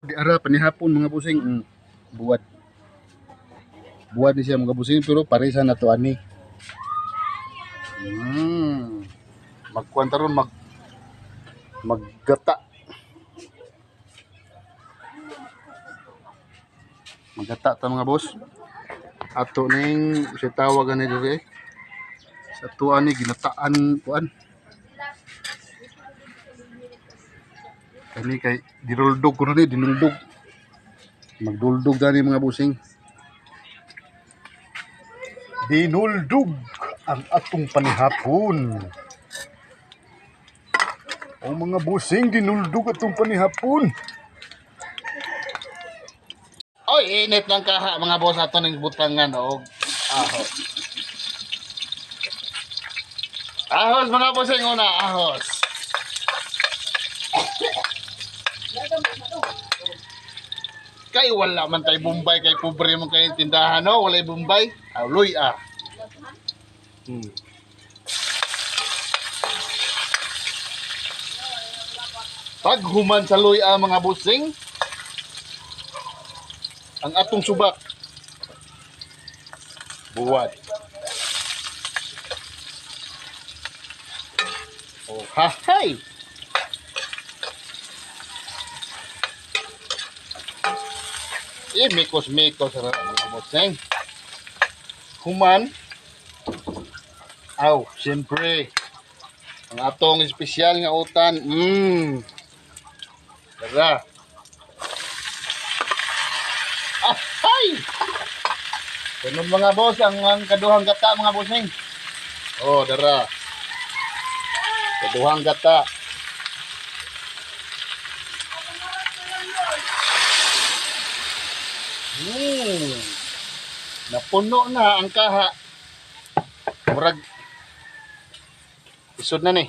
Di ara panihapon mga busing. Buwad. Buwad ni siya mga busing pero parisa na to ani. Magkuan taron maggata. Maggata ta mga boss. Ato ning si tawag ani diri. Sa tuan ni ginataan kuan. Kani kay diruldog ko ni dinuldog. Magduldog gani mga busing. Dinuldog ang atong panihapon. O mga busing, dinuldog atong panihapon. Oy, init ng kaha mga boss ato ning butangan og ahos. Ahos mga busing una, ahos. Kay wala man tay Bombay kay pobre man kay tindahan no, walay Bombay. Luy ah. Pag human sa luy mga busing, ang atong subak buwad. Oh, hahay. Mikos-mikos ra mga busing. Human. Aw, siyempre. Ang atong espesyal nga utan. Tara. Ay! Ganun mga boss, ang kaduhang gata mga bossing. Oh, dara. Kaduhang gata. Napuno na ang kaha. Murag isod na ni.